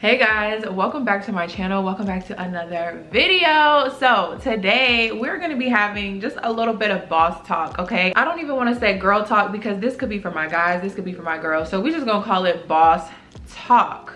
Hey guys, welcome back to my channel. Welcome back to another video. So today we're going to be having just a little bit of boss talk, okay? I don't even want to say girl talk because this could be for my guys, this could be for my girls. So we're just going to call it boss talk,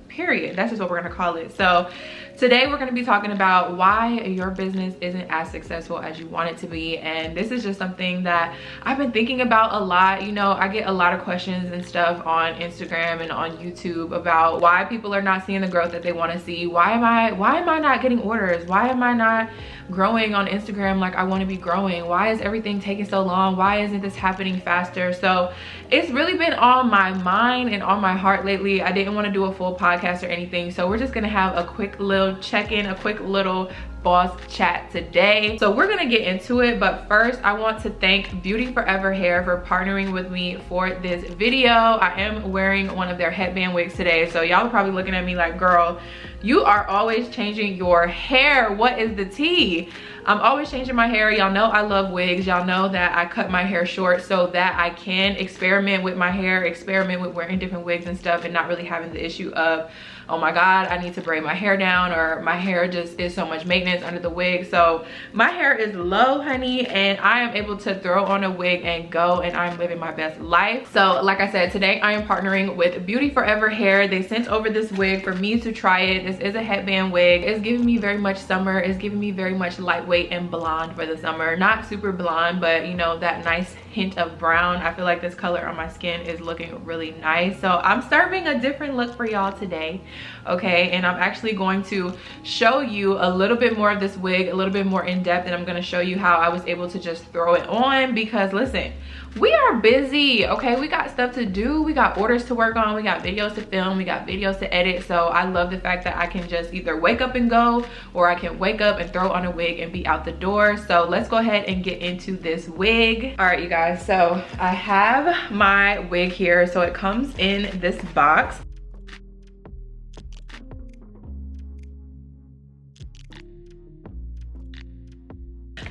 period. That's just what we're going to call it. So today we're going to be talking about why your business isn't as successful as you want it to be. And this is just something that I've been thinking about a lot. You know, I get a lot of questions and stuff on Instagram and on YouTube about why people are not seeing the growth that they want to see. Why am I not getting orders? Why am I not growing on Instagram like I want to be growing? Why is everything taking so long? Why isn't this happening faster? So it's really been on my mind and on my heart lately. I didn't want to do a full podcast or anything, so we're just gonna have a quick little check-in, a quick little boss chat today. So we're gonna get into it, but first I want to thank Beauty Forever Hair for partnering with me for this video. I am wearing one of their headband wigs today, so y'all are probably looking at me like, girl, you are always changing your hair. What is the tea? I'm always changing my hair. Y'all know I love wigs. Y'all know that I cut my hair short so that I can experiment with my hair, experiment with wearing different wigs and stuff, and not really having the issue of, oh my God, I need to braid my hair down, or my hair just is so much maintenance under the wig. So my hair is low, honey, and I am able to throw on a wig and go, and I'm living my best life. So like I said, today I am partnering with Beauty Forever Hair. They sent over this wig for me to try it. This is a headband wig. It's giving me very much summer. It's giving me very much lightweight and blonde for the summer. Not super blonde, but you know, that nice hint of brown. I feel like this color on my skin is looking really nice. So I'm serving a different look for y'all today, okay? And I'm actually going to show you a little bit more of this wig, a little bit more in depth, and I'm going to show you how I was able to just throw it on, because listen, we are busy, okay? We got stuff to do, we got orders to work on, we got videos to film, we got videos to edit. So I love the fact that I can just either wake up and go, or I can wake up and throw on a wig and be out the door. So let's go ahead and get into this wig. All right, you guys, so I have my wig here. So it comes in this box.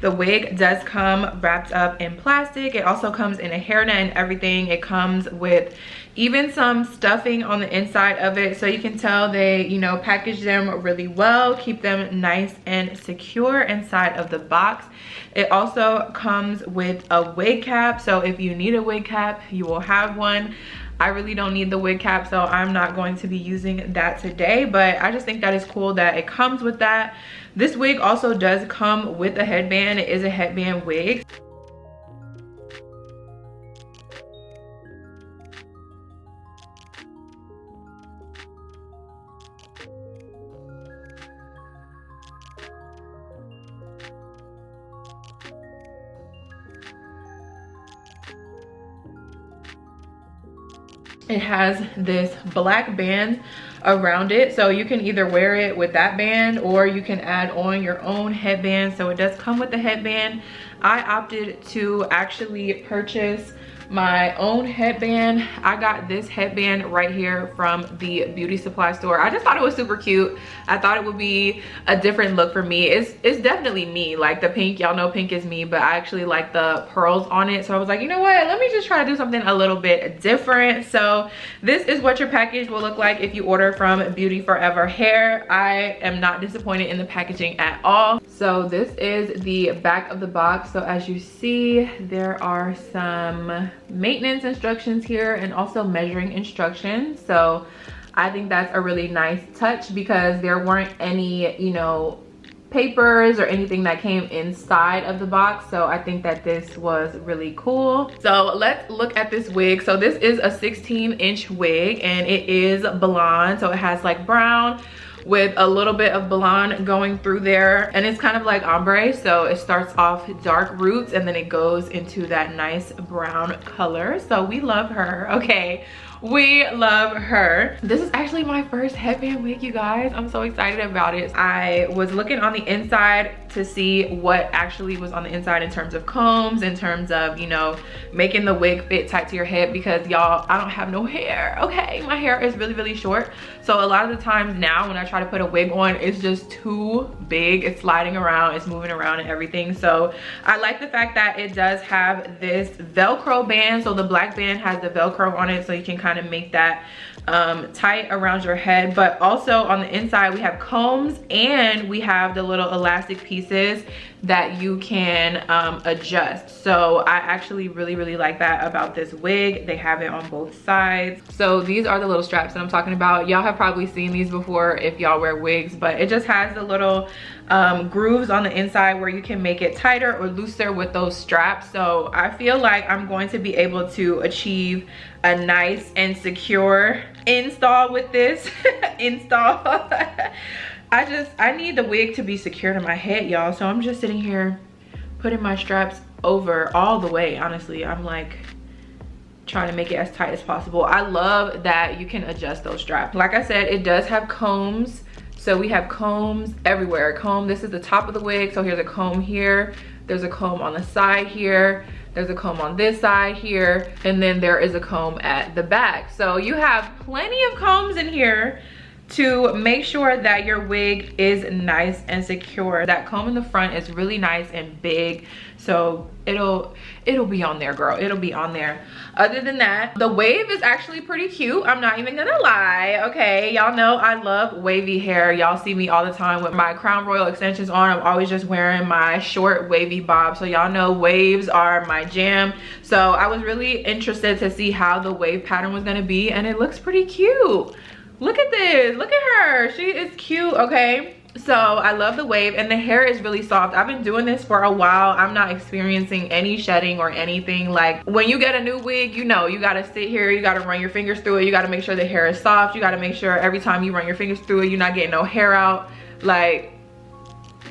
The wig does come wrapped up in plastic. It also comes in a hairnet and everything. It comes with even some stuffing on the inside of it. So you can tell they, you know, package them really well, keep them nice and secure inside of the box. It also comes with a wig cap. So if you need a wig cap, you will have one. I really don't need the wig cap, so I'm not going to be using that today, but I just think that is cool that it comes with that. This wig also does come with a headband. It is a headband wig. It has this black band around it, so you can either wear it with that band or you can add on your own headband. So it does come with the headband. I opted to actually purchase my own headband. I got this headband right here from the beauty supply store. I just thought it was super cute. I thought it would be a different look for me. It's definitely me, like the pink, y'all know pink is me, but I actually like the pearls on it. So I was like, you know what, let me just try to do something a little bit different. So this is what your package will look like if you order from Beauty Forever Hair. I am not disappointed in the packaging at all. So this is the back of the box. So as you see, there are some maintenance instructions here and also measuring instructions. So I think that's a really nice touch, because there weren't any, you know, papers or anything that came inside of the box. So I think that this was really cool. So let's look at this wig. So this is a 16-inch wig and it is blonde. So it has like brown with a little bit of blonde going through there, and it's kind of like ombre. So it starts off dark roots and then it goes into that nice brown color. So we love her, okay? We love her. This is actually my first headband wig, you guys. I'm so excited about it. I was looking on the inside to see what actually was on the inside in terms of combs, in terms of, you know, making the wig fit tight to your head, because y'all, I don't have no hair, okay? My hair is really, really short. So a lot of the times now when I try to put a wig on, it's just too big. It's sliding around, it's moving around and everything. So I like the fact that it does have this Velcro band. So the black band has the Velcro on it, so you can kind of make that tight around your head. But also on the inside we have combs, and we have the little elastic pieces that you can adjust. So I actually really like that about this wig. They have it on both sides. So these are the little straps that I'm talking about. Y'all have probably seen these before if y'all wear wigs, but it just has the little grooves on the inside where you can make it tighter or looser with those straps. So I feel like I'm going to be able to achieve a nice and secure install with this. I need the wig to be secure to my head, y'all. So I'm just sitting here putting my straps over all the way. Honestly, I'm like trying to make it as tight as possible. I love that you can adjust those straps. Like I said, it does have combs. So we have combs everywhere. This is the top of the wig. So here's a comb here. There's a comb on the side here. There's a comb on this side here. And then there is a comb at the back. So you have plenty of combs in here to make sure that your wig is nice and secure. That comb in the front is really nice and big, so it'll be on there, girl. It'll be on there. Other than that, the wave is actually pretty cute. I'm not even gonna lie, okay? Y'all know I love wavy hair. Y'all see me all the time with my Crown Royal extensions on. I'm always just wearing my short wavy bob, so y'all know waves are my jam. So I was really interested to see how the wave pattern was gonna be, and it looks pretty cute. Look at this, look at her. She is cute, okay? So I love the wave, and the hair is really soft. I've been doing this for a while. I'm not experiencing any shedding or anything. Like when you get a new wig, you know, you gotta sit here, you gotta run your fingers through it. You gotta make sure the hair is soft. You gotta make sure every time you run your fingers through it, you're not getting no hair out. Like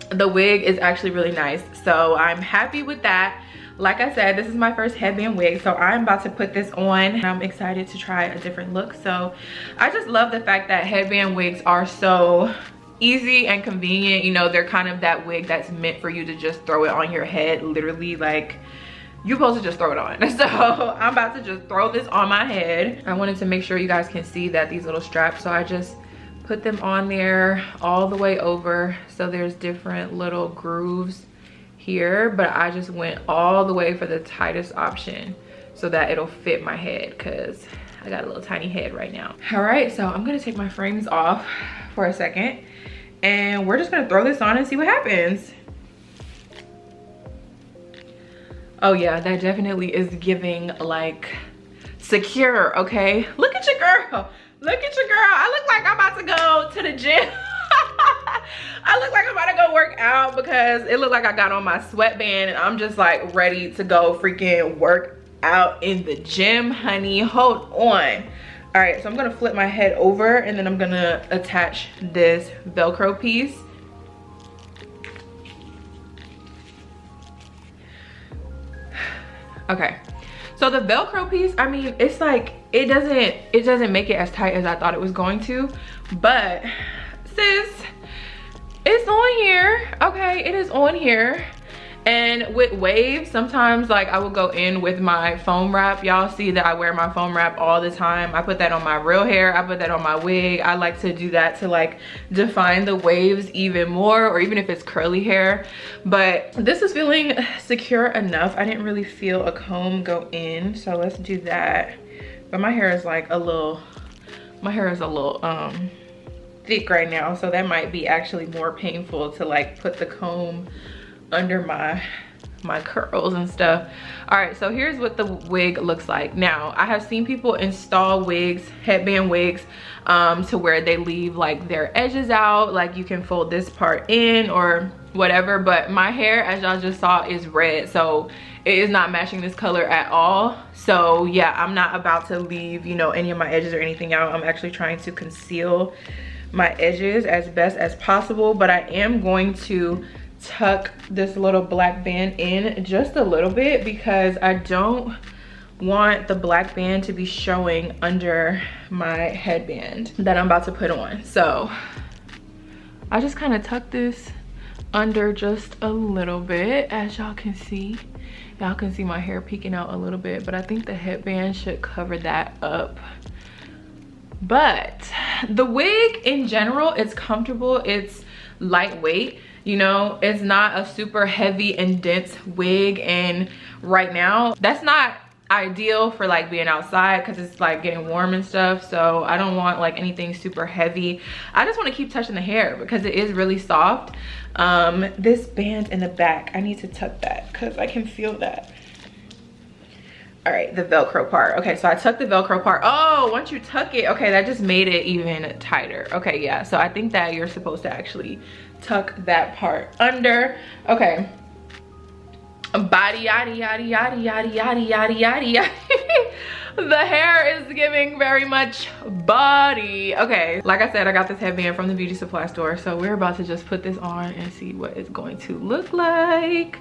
the wig is actually really nice. So I'm happy with that. Like I said, this is my first headband wig, so I'm about to put this on. I'm excited to try a different look. So I just love the fact that headband wigs are so easy and convenient. You know, they're kind of that wig that's meant for you to just throw it on your head, literally. Like you're supposed to just throw it on. So I'm about to just throw this on my head. I wanted to make sure you guys can see that these little straps, so I just put them on there all the way over. So there's different little grooves here, but I just went all the way for the tightest option so that it'll fit my head, because I got a little tiny head right now. All right, so I'm gonna take my frames off for a second, and we're just gonna throw this on and see what happens. Oh yeah, that definitely is giving like secure, okay? Look at your girl, look at your girl. I look like I'm about to go to the gym. I look like I'm about to go work out, because it looked like I got on my sweatband and I'm just like ready to go freaking work out in the gym, honey. Hold on. All right, so I'm gonna flip my head over, and then I'm gonna attach this Velcro piece. Okay, so the Velcro piece, I mean, it's like, it doesn't make it as tight as I thought it was going to, but sis, it's on here. Okay, it is on here. And with waves, sometimes like I will go in with my foam wrap. Y'all see that I wear my foam wrap all the time. I put that on my real hair, I put that on my wig. I like to do that to like define the waves even more, or even if it's curly hair. But this is feeling secure enough. I didn't really feel a comb go in, so let's do that. But my hair is like a little, thick right now, so that might be actually more painful to like put the comb under my curls and stuff. All right, so here's what the wig looks like. Now I have seen people install wigs, headband wigs, to where they leave like their edges out, like you can fold this part in or whatever, but my hair, as y'all just saw, is red, so it is not matching this color at all. So yeah, I'm not about to leave, you know, any of my edges or anything out. I'm actually trying to conceal my edges as best as possible, but I am going to tuck this little black band in just a little bit, because I don't want the black band to be showing under my headband that I'm about to put on. So I just kind of tuck this under just a little bit. As y'all can see my hair peeking out a little bit, but I think the headband should cover that up. But the wig in general, it's comfortable, it's lightweight, you know, it's not a super heavy and dense wig. And right now, that's not ideal for like being outside because it's like getting warm and stuff. So I don't want like anything super heavy. I just want to keep touching the hair because it is really soft. This band in the back, I need to tuck that because I can feel that. All right, the Velcro part. Okay, so I tucked the Velcro part. Oh, once you tuck it, okay, that just made it even tighter. Okay, yeah, so I think that you're supposed to actually tuck that part under. Okay. Body yaddy yaddy yaddy yaddy yaddy yaddy yaddy yaddy. The hair is giving very much body. Okay, like I said, I got this headband from the beauty supply store, so we're about to just put this on and see what it's going to look like.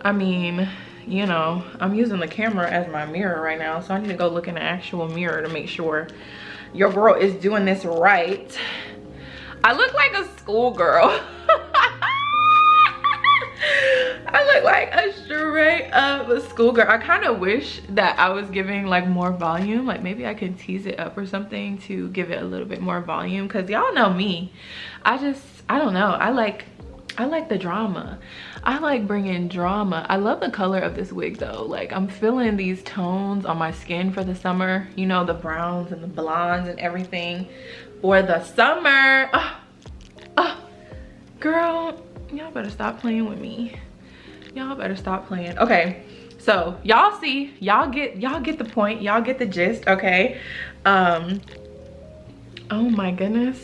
I mean, you know, I'm using the camera as my mirror right now, so I need to go look in the actual mirror to make sure your girl is doing this right. I look like a schoolgirl. I look like a straight up schoolgirl. I kind of wish that I was giving like more volume. Like maybe I can tease it up or something to give it a little bit more volume, because y'all know me. I don't know. I like the drama. I like bringing drama. I love the color of this wig though. Like I'm feeling these tones on my skin for the summer. You know, the browns and the blondes and everything for the summer. Girl, y'all better stop playing with me. Y'all better stop playing. Okay, so y'all see, y'all get the point, y'all get the gist. Okay, oh my goodness,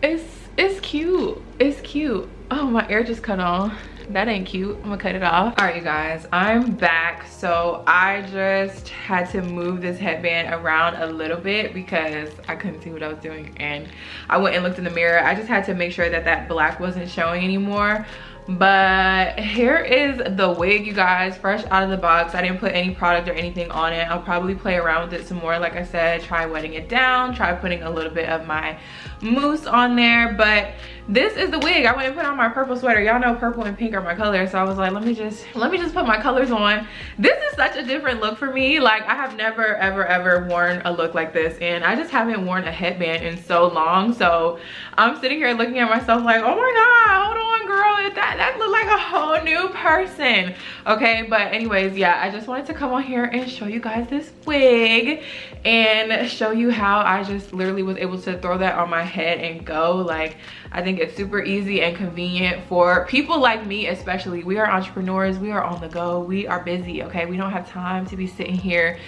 it's cute, it's cute. Oh, my ear just cut on. That ain't cute. I'm gonna cut it off. All right, you guys, I'm back. So I just had to move this headband around a little bit because I couldn't see what I was doing, and I went and looked in the mirror. I just had to make sure that that black wasn't showing anymore. But here is the wig, you guys, fresh out of the box. I didn't put any product or anything on it. I'll probably play around with it some more. Like I said, try wetting it down, try putting a little bit of my mousse on there. But this is the wig. I went and put on my purple sweater. Y'all know purple and pink are my colors, so I was like, let me just put my colors on. This is such a different look for me. Like I have never ever worn a look like this, and I just haven't worn a headband in so long. So I'm sitting here looking at myself like, oh my god, hold on girl, that looked like a whole new person. Okay, but anyways, yeah, I just wanted to come on here and show you guys this wig and show you how I just literally was able to throw that on my head and go. Like I think it's super easy and convenient for people like me, especially. We are entrepreneurs, we are on the go, we are busy. Okay, we don't have time to be sitting here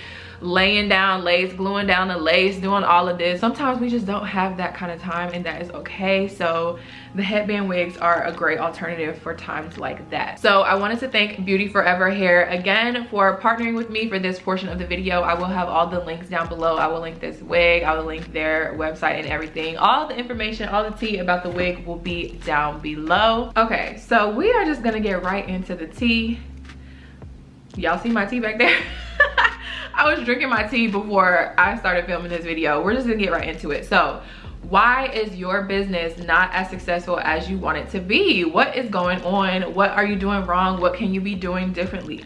laying down lace, gluing down the lace, doing all of this. Sometimes we just don't have that kind of time, and that is okay. So the headband wigs are a great alternative for times like that. So I wanted to thank Beauty Forever Hair again for partnering with me for this portion of the video. I will have all the links down below. I will link this wig, I will link their website and everything. All the information, all the tea about the wig will be down below. Okay, so we are just gonna get right into the tea. Y'all see my tea back there? I was drinking my tea before I started filming this video. We're just gonna get right into it. So why is your business not as successful as you want it to be? What is going on? What are you doing wrong? What can you be doing differently?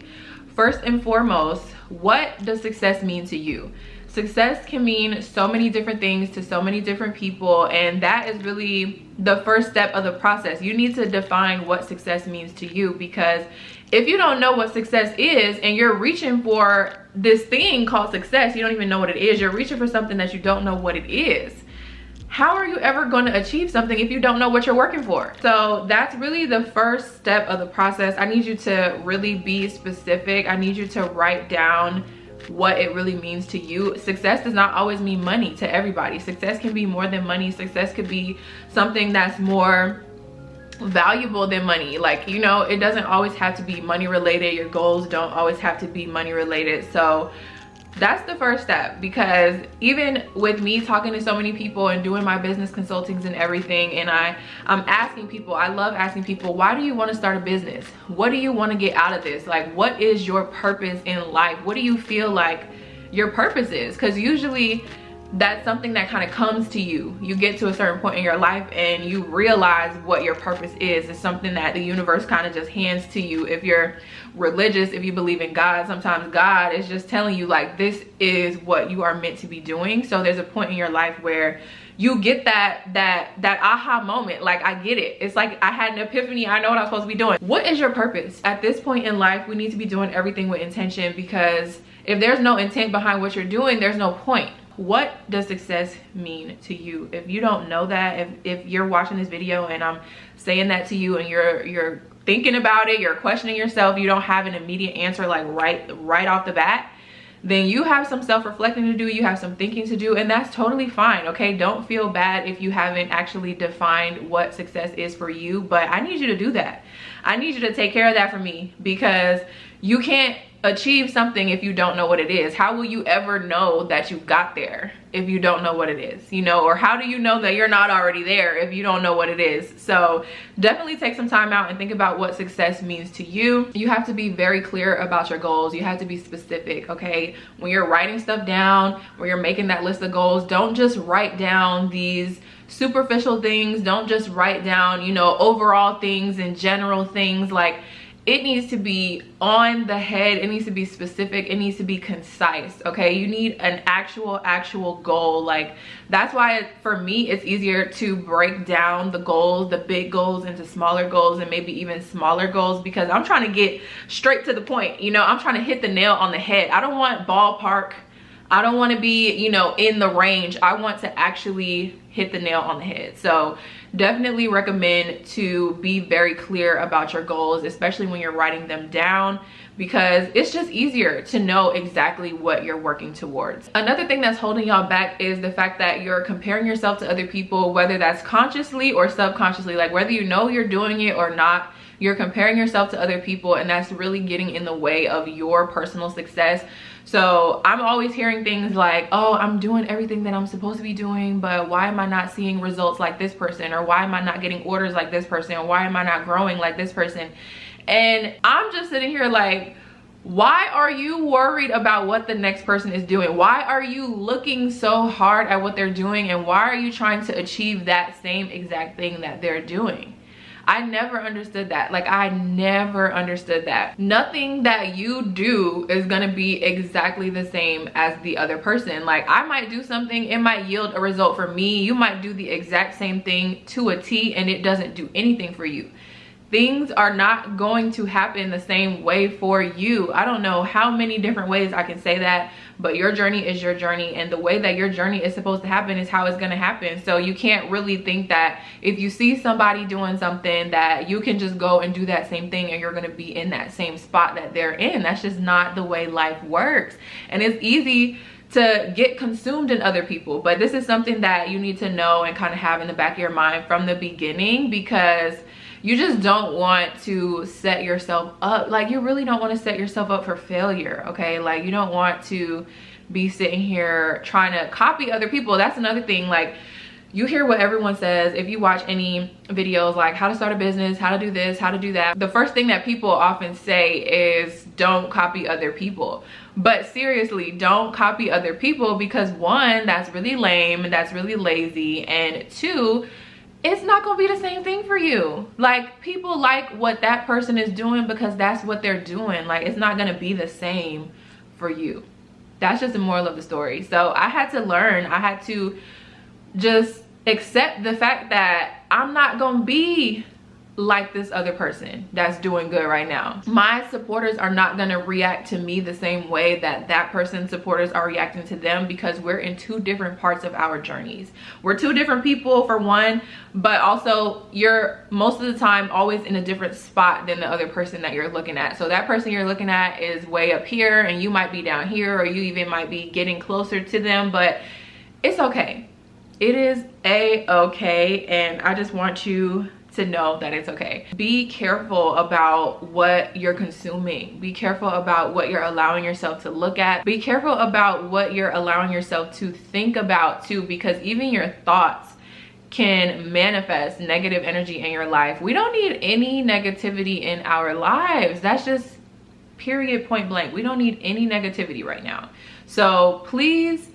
First and foremost, what does success mean to you? Success can mean so many different things to so many different people, and that is really the first step of the process. You need to define what success means to you, because if you don't know what success is and you're reaching for this thing called success, you don't even know what it is, you're reaching for something that you don't know what it is. How are you ever going to achieve something if you don't know what you're working for? So that's really the first step of the process. I need you to really be specific. I need you to write down what it really means to you. Success does not always mean money to everybody. Success can be more than money. Success could be something that's more valuable than money. Like, you know, it doesn't always have to be money related. Your goals don't always have to be money related. So that's the first step, because even with me talking to so many people and doing my business consultings and everything, and I'm asking people, I love asking people, why do you want to start a business? What do you want to get out of this? Like, what is your purpose in life? What do you feel like your purpose is? Because usually that's something that kind of comes to you. You get to a certain point in your life and you realize what your purpose is. It's something that the universe kind of just hands to you. If you're religious, if you believe in God, sometimes God is just telling you like, this is what you are meant to be doing. So there's a point in your life where you get that aha moment. Like, I get it. It's like I had an epiphany. I know what I'm supposed to be doing. What is your purpose? At this point in life, we need to be doing everything with intention, because if there's no intent behind what you're doing, there's no point. What does success mean to you? If you don't know that, if you're watching this video and I'm saying that to you and you're thinking about it, you're questioning yourself, you don't have an immediate answer like right off the bat, then you have some self-reflecting to do, you have some thinking to do, and that's totally fine, okay? Don't feel bad if you haven't actually defined what success is for you, but I need you to do that. I need you to take care of that for me, because you can't achieve something if you don't know what it is. How will you ever know that you got there if you don't know what it is, you know? Or how do you know that you're not already there if you don't know what it is? So definitely take some time out and think about what success means to you. You have to be very clear about your goals. You have to be specific, okay? When you're writing stuff down, when you're making that list of goals, don't just write down these superficial things. Don't just write down, you know, overall things and general things. Like, it needs to be on the head. It needs to be specific. It needs to be concise, okay? You need an actual goal. Like, that's why for me, it's easier to break down the goals, the big goals, into smaller goals and maybe even smaller goals, because I'm trying to get straight to the point. You know, I'm trying to hit the nail on the head. I don't want ballpark. I don't want to be, you know, in the range. I want to actually hit the nail on the head. So definitely recommend to be very clear about your goals, especially when you're writing them down, because it's just easier to know exactly what you're working towards. Another thing that's holding y'all back is the fact that you're comparing yourself to other people, whether that's consciously or subconsciously. Like, whether you know you're doing it or not, you're comparing yourself to other people, and that's really getting in the way of your personal success. So I'm always hearing things like, oh, I'm doing everything that I'm supposed to be doing, but why am I not seeing results like this person? Or why am I not getting orders like this person? Or why am I not growing like this person? And I'm just sitting here like, why are you worried about what the next person is doing? Why are you looking so hard at what they're doing? And why are you trying to achieve that same exact thing that they're doing? I never understood that. Like, I never understood that. Nothing that you do is gonna be exactly the same as the other person. Like, I might do something, it might yield a result for me. You might do the exact same thing to a T and it doesn't do anything for you. Things are not going to happen the same way for you. I don't know how many different ways I can say that, but your journey is your journey, and the way that your journey is supposed to happen is how it's going to happen. So you can't really think that if you see somebody doing something that you can just go and do that same thing and you're going to be in that same spot that they're in. That's just not the way life works. And it's easy to get consumed in other people, but this is something that you need to know and kind of have in the back of your mind from the beginning, because you just don't want to set yourself up. Like, you really don't want to set yourself up for failure, okay? Like, you don't want to be sitting here trying to copy other people. That's another thing. Like, you hear what everyone says. If you watch any videos like how to start a business, how to do this, how to do that, the first thing that people often say is don't copy other people. But seriously, don't copy other people, because one, that's really lame, that's really lazy, and two, it's not gonna be the same thing for you. Like, people like what that person is doing because that's what they're doing. Like, it's not gonna be the same for you. That's just the moral of the story. So I had to learn, I had to just accept the fact that I'm not gonna be like this other person that's doing good right now. My supporters are not gonna react to me the same way that that person's supporters are reacting to them, because we're in two different parts of our journeys. We're two different people, for one, but also you're most of the time always in a different spot than the other person that you're looking at. So that person you're looking at is way up here and you might be down here, or you even might be getting closer to them, but it's okay. It is a-okay, and I just want you to know that it's okay. Be careful about what you're consuming. Be careful about what you're allowing yourself to look at. Be careful about what you're allowing yourself to think about too, because even your thoughts can manifest negative energy in your life. We don't need any negativity in our lives. That's just period, point blank. We don't need any negativity right now. So please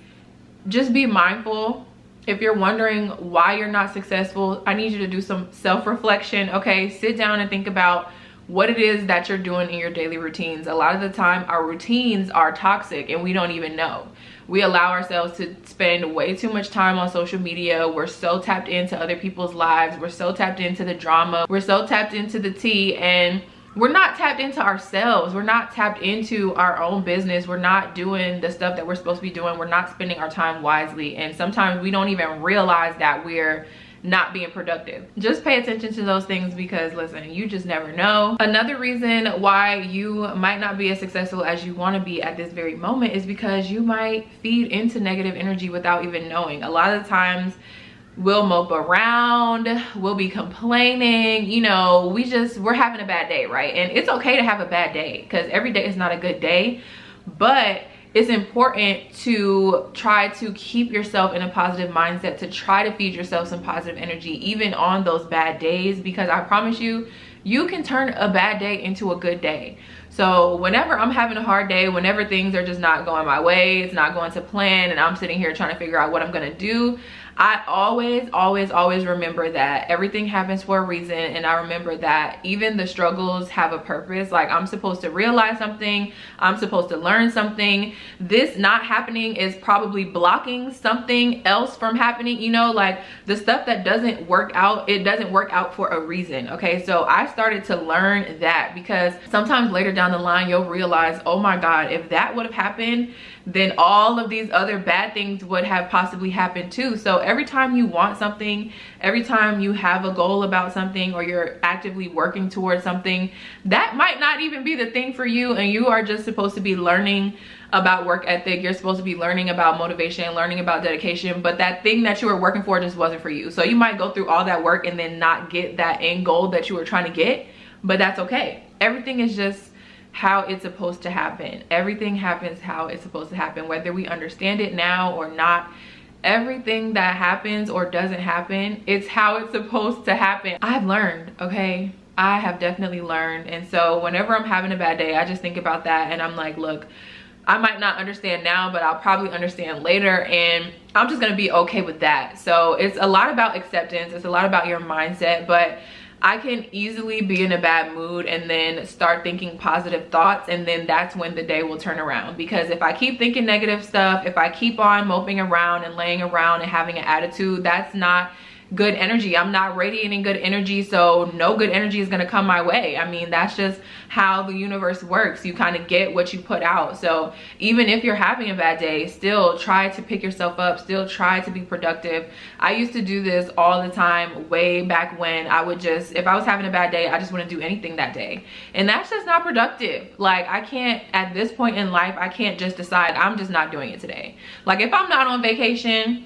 just be mindful. If you're wondering why you're not successful, I need you to do some self-reflection, okay? Sit down and think about what it is that you're doing in your daily routines. A lot of the time our routines are toxic and we don't even know. We allow ourselves to spend way too much time on social media. We're so tapped into other people's lives. We're so tapped into the drama. We're so tapped into the tea, and we're not tapped into ourselves. We're not tapped into our own business. We're not doing the stuff that we're supposed to be doing. We're not spending our time wisely. And sometimes we don't even realize that we're not being productive. Just pay attention to those things, because listen, you just never know. Another reason why you might not be as successful as you want to be at this very moment is because you might feed into negative energy without even knowing. A lot of the times we'll mope around, we'll be complaining, you know, we're having a bad day, right? And it's okay to have a bad day, because every day is not a good day, but it's important to try to keep yourself in a positive mindset, to try to feed yourself some positive energy even on those bad days, because I promise you, you can turn a bad day into a good day. So whenever I'm having a hard day, whenever things are just not going my way, it's not going to plan, and I'm sitting here trying to figure out what I'm gonna do, I always remember that everything happens for a reason. And I remember that even the struggles have a purpose. Like, I'm supposed to realize something, I'm supposed to learn something. This not happening is probably blocking something else from happening. You know, like the stuff that doesn't work out, it doesn't work out for a reason. Okay, so I started to learn that, because sometimes later down the line you'll realize, oh my God, if that would have happened, then all of these other bad things would have possibly happened too. So every time you want something, every time you have a goal about something, or you're actively working towards something, that might not even be the thing for you, and you are just supposed to be learning about work ethic. You're supposed to be learning about motivation, learning about dedication, but that thing that you were working for just wasn't for you. So you might go through all that work and then not get that end goal that you were trying to get, but that's okay. Everything is just how it's supposed to happen. Everything happens how it's supposed to happen, whether we understand it now or not. Everything that happens or doesn't happen, it's how it's supposed to happen. I've learned, okay? I have definitely learned. And so whenever I'm having a bad day, I just think about that, and I'm like, look, I might not understand now, but I'll probably understand later, and I'm just gonna be okay with that. So it's a lot about acceptance. It's a lot about your mindset, but I can easily be in a bad mood and then start thinking positive thoughts, and then that's when the day will turn around. Because if I keep thinking negative stuff, if I keep on moping around and laying around and having an attitude, that's not good energy. I'm not radiating good energy, so no good energy is going to come my way. I mean, that's just how the universe works. You kind of get what you put out. So even if you're having a bad day, still try to pick yourself up, still try to be productive. I used to do this all the time way back when. I would just, if I was having a bad day, I just wouldn't do anything that day, and that's just not productive. Like, I can't, at this point in life, I can't just decide I'm just not doing it today. Like, if I'm not on vacation,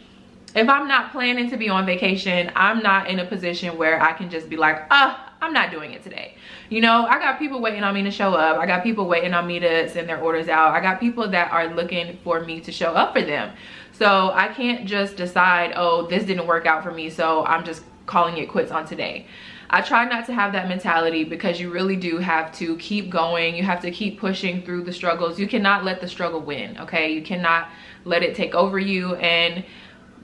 if I'm not planning to be on vacation, I'm not in a position where I can just be like, I'm not doing it today. You know, I got people waiting on me to show up. I got people waiting on me to send their orders out. I got people that are looking for me to show up for them. So I can't just decide, oh, this didn't work out for me, so I'm just calling it quits on today. I try not to have that mentality, because you really do have to keep going. You have to keep pushing through the struggles. You cannot let the struggle win, okay? You cannot let it take over you, and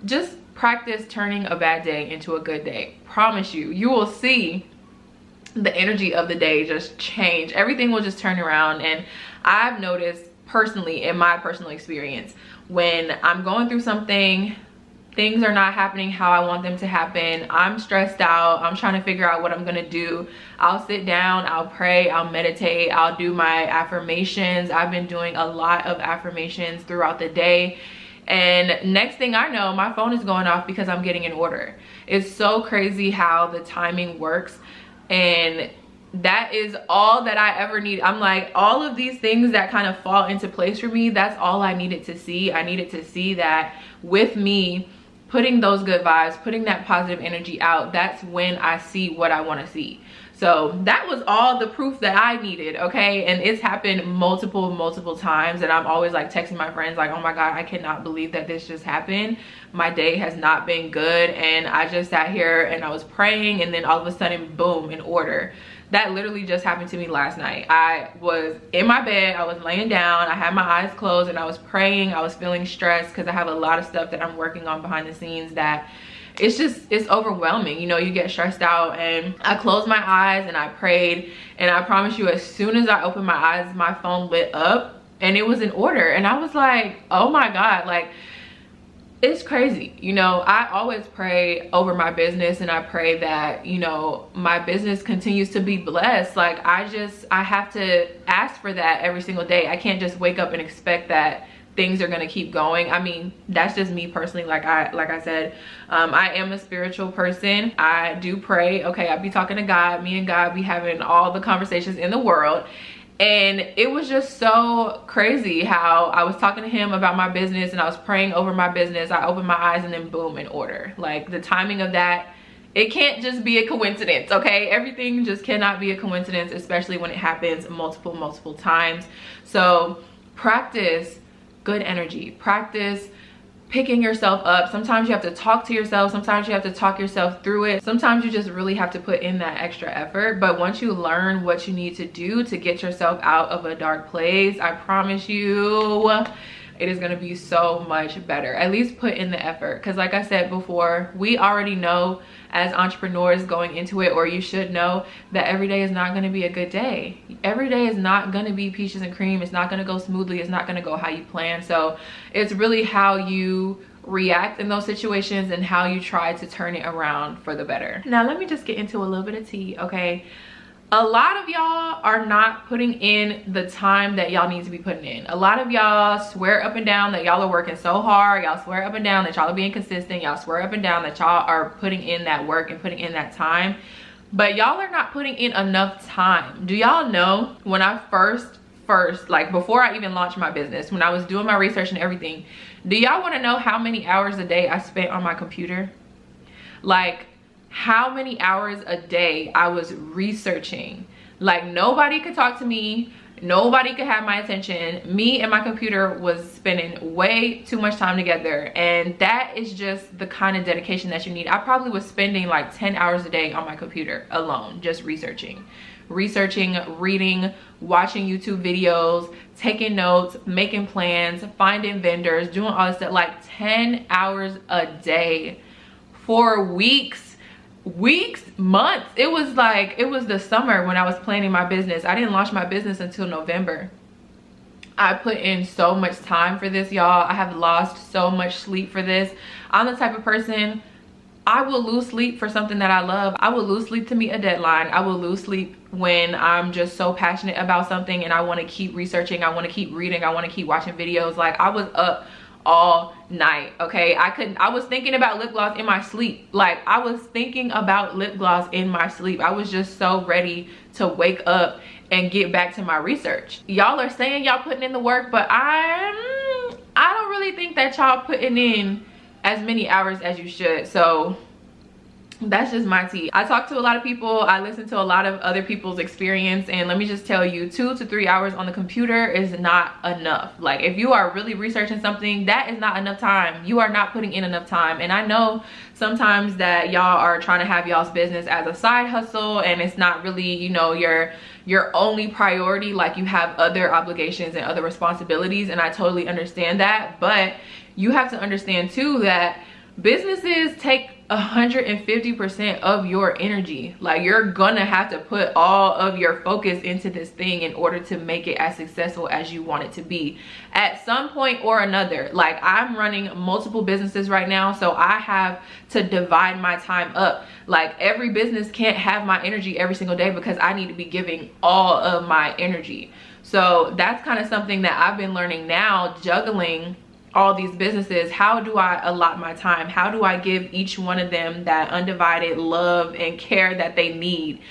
just practice turning a bad day into a good day. Promise you, you will see the energy of the day just change. Everything will just turn around. And I've noticed personally, in my personal experience, when I'm going through something, things are not happening how I want them to happen, I'm stressed out, I'm trying to figure out what I'm gonna do, I'll sit down, I'll pray, I'll meditate, I'll do my affirmations. I've been doing a lot of affirmations throughout the day, and next thing I know, my phone is going off because I'm getting an order. It's so crazy how the timing works, and that is all that I ever need. I'm like, all of these things that kind of fall into place for me, that's all I needed to see. I needed to see that with me putting those good vibes, putting that positive energy out, that's when I see what I want to see. So that was all the proof that I needed, okay? And it's happened multiple times, and I'm always like texting my friends like, oh my God, I cannot believe that this just happened. My day has not been good, and I just sat here and I was praying, and then all of a sudden, boom, an order. That literally just happened to me last night. I was in my bed, I was laying down, I had my eyes closed, and I was praying. I was feeling stressed because I have a lot of stuff that I'm working on behind the scenes that it's overwhelming. You know, you get stressed out. And I closed my eyes and I prayed, and I promise you, as soon as I opened my eyes, my phone lit up and it was in order. And I was like, oh my God, like, it's crazy. You know, I always pray over my business, and I pray that, you know, my business continues to be blessed. Like, I have to ask for that every single day. I can't just wake up and expect that things are gonna keep going. I mean, that's just me personally. Like I said, I am a spiritual person. I do pray. Okay, I be talking to God. Me and God be having all the conversations in the world. And it was just so crazy how I was talking to him about my business, and I was praying over my business. I opened my eyes, and then boom, in order. Like, the timing of that, it can't just be a coincidence, okay? Everything just cannot be a coincidence, especially when it happens multiple times. So practice good energy. Practice picking yourself up. Sometimes you have to talk to yourself. Sometimes you have to talk yourself through it. Sometimes you just really have to put in that extra effort. But once you learn what you need to do to get yourself out of a dark place, I promise you, it is going to be so much better. At least put in the effort. Because like I said before, we already know as entrepreneurs going into it, or you should know, that every day is not going to be a good day. Every day is not going to be peaches and cream. It's not going to go smoothly. It's not going to go how you plan. So it's really how you react in those situations and how you try to turn it around for the better. Now let me just get into a little bit of tea, okay? A lot of y'all are not putting in the time that y'all need to be putting in. A lot of y'all swear up and down that y'all are working so hard. Y'all swear up and down that y'all are being consistent. Y'all swear up and down that y'all are putting in that work and putting in that time. But y'all are not putting in enough time. Do y'all know, when I first, like before I even launched my business, when I was doing my research and everything, do y'all want to know how many hours a day I spent on my computer? Like, how many hours a day I was researching. Like, nobody could talk to me, nobody could have my attention. Me and my computer was spending way too much time together, and that is just the kind of dedication that you need. I probably was spending like 10 hours a day on my computer alone, just researching, reading, watching YouTube videos, taking notes, making plans, finding vendors, doing all this stuff. Like 10 hours a day for weeks, months. It was the summer when I was planning my business. I didn't launch my business until November. I put in so much time for this, y'all. I have lost so much sleep for this. I'm the type of person, I will lose sleep for something that I love. I will lose sleep to meet a deadline. I will lose sleep when I'm just so passionate about something and I want to keep researching, I want to keep reading, I want to keep watching videos. Like, I was up all night, okay? I was thinking about lip gloss in my sleep. Like, I was thinking about lip gloss in my sleep. I was just so ready to wake up and get back to my research. Y'all are saying y'all putting in the work, but I don't really think that y'all putting in as many hours as you should. So that's just my tea. I talk to a lot of people, I listen to a lot of other people's experience, and let me just tell you, 2 to 3 hours on the computer is not enough. Like, if you are really researching something, that is not enough time. You are not putting in enough time. And I know sometimes that y'all are trying to have y'all's business as a side hustle, and it's not really, you know, your only priority. Like, you have other obligations and other responsibilities, and I totally understand that. But you have to understand too that businesses take 150% of your energy. Like, you're gonna have to put all of your focus into this thing in order to make it as successful as you want it to be at some point or another. Like, I'm running multiple businesses right now, so I have to divide my time up. Like, every business can't have my energy every single day because I need to be giving all of my energy. So that's kind of something that I've been learning now, juggling all these businesses. How do I allot my time? How do I give each one of them that undivided love and care that they need?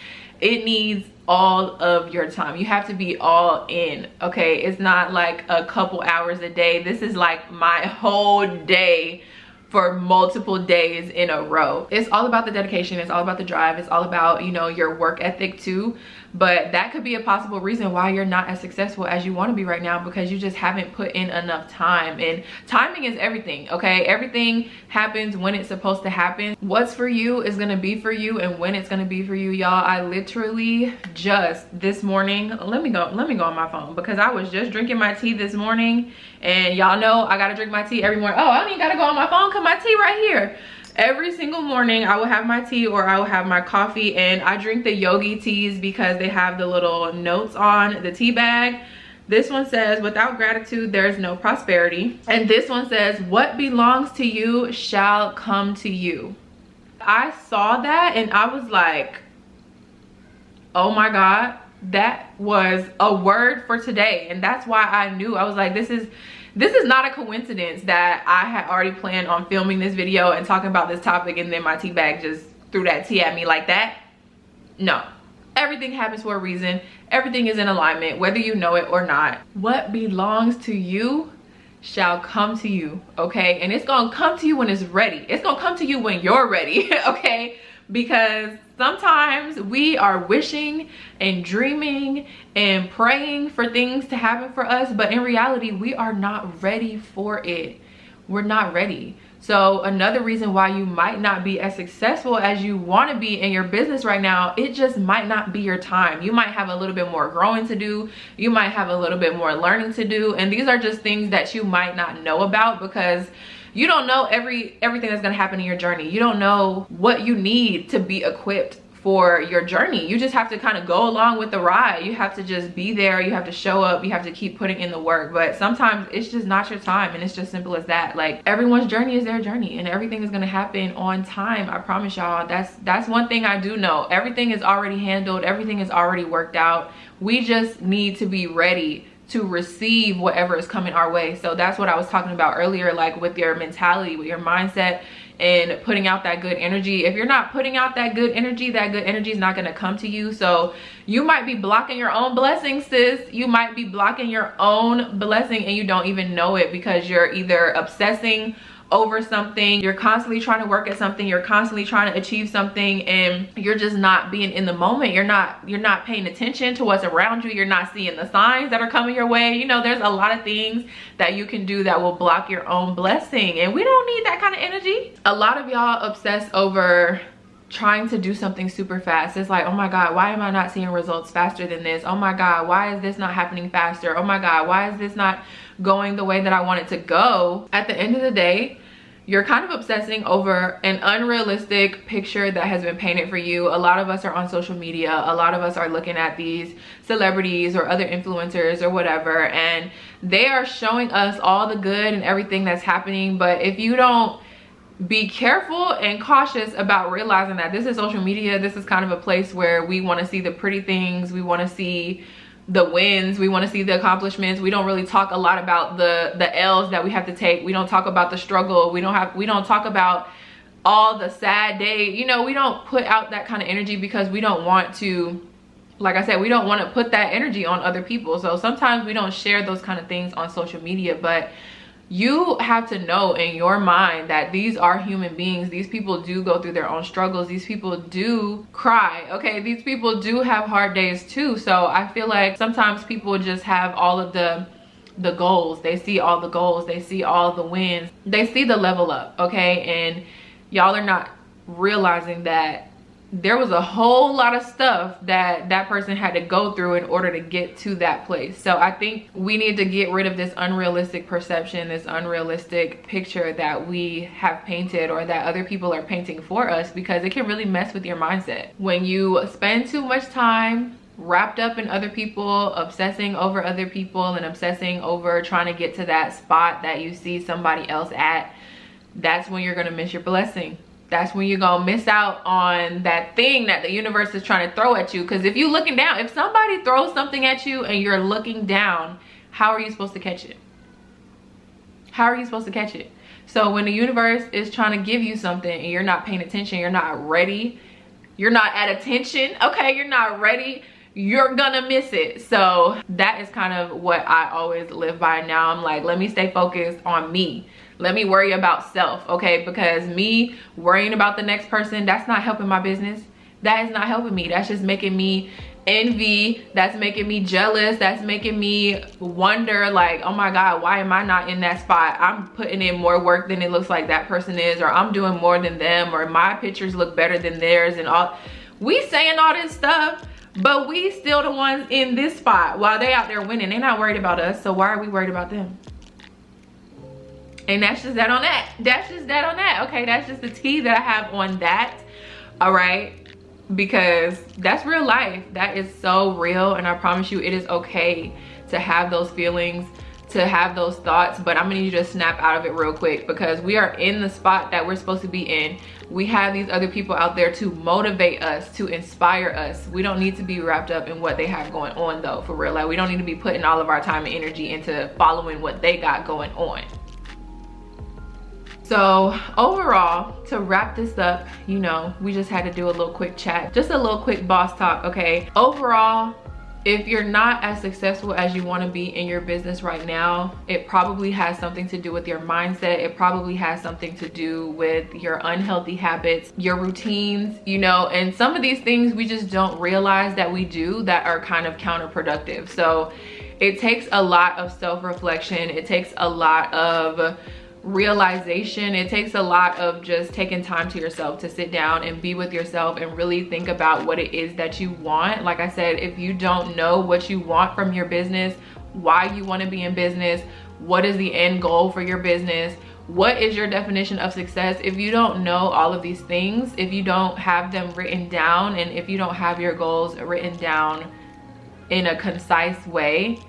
It needs all of your time. You have to be all in, okay? It's not like a couple hours a day. This is like my whole day for multiple days in a row. It's all about the dedication. It's all about the drive. It's all about, you know, your work ethic too. But that could be a possible reason why you're not as successful as you want to be right now, because you just haven't put in enough time. And timing is everything, okay? Everything happens when it's supposed to happen. What's for you is gonna be for you, and when it's gonna be for you, y'all. I literally just this morning, let me go on my phone, because I was just drinking my tea this morning, and y'all know I gotta drink my tea every morning. Oh, I don't even gotta go on my phone because my tea right here. Every single morning I will have my tea or I will have my coffee, and I drink the yogi teas because they have the little notes on the tea bag. This one says, without gratitude, there is no prosperity. And this one says, what belongs to you shall come to you. I saw that and I was like, oh my God, that was a word for today. And that's why I knew, I was like, this is not a coincidence that I had already planned on filming this video and talking about this topic, and then my tea bag just threw that tea at me like that. No. Everything happens for a reason. Everything is in alignment, whether you know it or not. What belongs to you shall come to you, okay? And it's gonna come to you when it's ready. It's gonna come to you when you're ready, okay? Because sometimes we are wishing and dreaming and praying for things to happen for us, but in reality, we are not ready for it. We're not ready. So another reason why you might not be as successful as you want to be in your business right now, it just might not be your time. You might have a little bit more growing to do. You might have a little bit more learning to do. And these are just things that you might not know about because you don't know everything that's going to happen in your journey. You don't know what you need to be equipped for your journey. You just have to kind of go along with the ride. You have to just be there. You have to show up. You have to keep putting in the work. But sometimes it's just not your time, and it's just simple as that. Like, everyone's journey is their journey, and everything is going to happen on time. I promise y'all. That's one thing I do know. Everything is already handled. Everything is already worked out. We just need to be ready to receive whatever is coming our way. So that's what I was talking about earlier, like with your mentality, with your mindset, and putting out that good energy. If you're not putting out that good energy is not going to come to you. So you might be blocking your own blessing, sis. You might be blocking your own blessing and you don't even know it, because you're either obsessing over something, you're constantly trying to work at something, you're constantly trying to achieve something, and you're just not being in the moment. You're not paying attention to what's around you. You're not seeing the signs that are coming your way. You know, there's a lot of things that you can do that will block your own blessing, and we don't need that kind of energy. A lot of y'all obsess over trying to do something super fast. It's like, oh my God, why am I not seeing results faster than this? Oh my God, why is this not happening faster? Oh my God, why is this not going the way that I want it to go? At the end of the day, you're kind of obsessing over an unrealistic picture that has been painted for you. A lot of us are on social media. A lot of us are looking at these celebrities or other influencers or whatever, and they are showing us all the good and everything that's happening. But if you don't be careful and cautious about realizing that this is social media, this is kind of a place where we want to see the pretty things, we want to see the wins, we want to see the accomplishments. We don't really talk a lot about the L's that we have to take. We don't talk about the struggle. We don't talk about all the sad days. You know, we don't put out that kind of energy because we don't want to, like I said, we don't want to put that energy on other people. So sometimes we don't share those kind of things on social media, but you have to know in your mind that these are human beings. These people do go through their own struggles. These people do cry, okay? These people do have hard days too. So I feel like sometimes people just have all of the goals. They see all the goals. They see all the wins. They see the level up, okay? And y'all are not realizing that there was a whole lot of stuff that that person had to go through in order to get to that place. So I think we need to get rid of this unrealistic perception, this unrealistic picture that we have painted or that other people are painting for us, because it can really mess with your mindset. When you spend too much time wrapped up in other people, obsessing over other people and obsessing over trying to get to that spot that you see somebody else at, that's when you're gonna miss your blessing. That's when you're gonna miss out on that thing that the universe is trying to throw at you. Because if you're looking down, if somebody throws something at you and you're looking down, how are you supposed to catch it? How are you supposed to catch it? So when the universe is trying to give you something and you're not paying attention, you're not ready, you're not at attention, okay, you're not ready, you're gonna miss it. So that is kind of what I always live by now. I'm like, let me stay focused on me. Let me worry about self, okay? Because me worrying about the next person, that's not helping my business. That is not helping me. That's just making me envy. That's making me jealous. That's making me wonder, like, oh my God, why am I not in that spot? I'm putting in more work than it looks like that person is, or I'm doing more than them, or my pictures look better than theirs, and all. We saying all this stuff, but we still the ones in this spot while they out there winning. They're not worried about us, so why are we worried about them? And that's just that on that. That's just that on that. Okay, that's just the tea that I have on that. All right, because that's real life. That is so real, and I promise you it is okay to have those feelings, to have those thoughts, but I'm gonna need you to snap out of it real quick, because we are in the spot that we're supposed to be in. We have these other people out there to motivate us, to inspire us. We don't need to be wrapped up in what they have going on though, for real. Like, we don't need to be putting all of our time and energy into following what they got going on. So overall, to wrap this up, you know, we just had to do a little quick chat, just a little quick boss talk, okay? Overall, if you're not as successful as you want to be in your business right now, it probably has something to do with your mindset. It probably has something to do with your unhealthy habits, your routines, you know, and some of these things we just don't realize that we do that are kind of counterproductive. So it takes a lot of self-reflection. It takes a lot of realization. It takes a lot of just taking time to yourself to sit down and be with yourself and really think about what it is that you want. Like I said, if you don't know what you want from your business, why you want to be in business, what is the end goal for your business, what is your definition of success, if you don't know all of these things, if you don't have them written down, and if you don't have your goals written down in a concise way,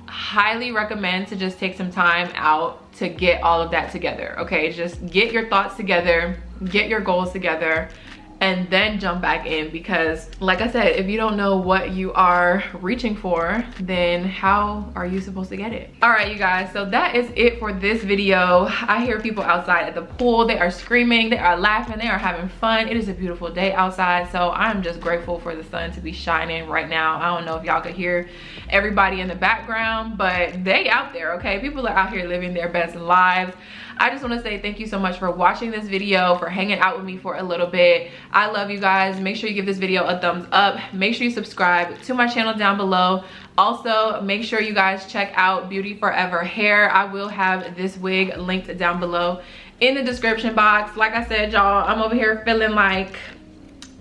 highly recommend to just take some time out to get all of that together. Okay, just get your thoughts together, get your goals together, and then jump back in, because like I said, if you don't know what you are reaching for, then how are you supposed to get it? All right, you guys, so that is it for this video. I hear people outside at the pool. They are screaming, they are laughing, they are having fun. It is a beautiful day outside, so I'm just grateful for the sun to be shining right now. I don't know if y'all could hear everybody in the background, but they out there, okay? People are out here living their best lives. I just want to say thank you so much for watching this video, for hanging out with me for a little bit. I love you guys. Make sure you give this video a thumbs up. Make sure you subscribe to my channel down below. Also, make sure you guys check out Beauty Forever Hair. I will have this wig linked down below in the description box. Like I said, y'all, I'm over here feeling like,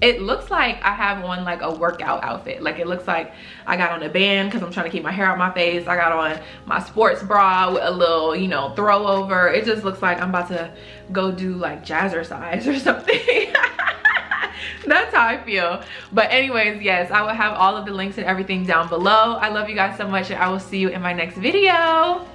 it looks like I have on like a workout outfit. Like, it looks like I got on a band because I'm trying to keep my hair out my face. I got on my sports bra with a little, you know, throw over. It just looks like I'm about to go do like jazzercise or something. That's how I feel. But anyways, yes, I will have all of the links and everything down below. I love you guys so much, and I will see you in my next video.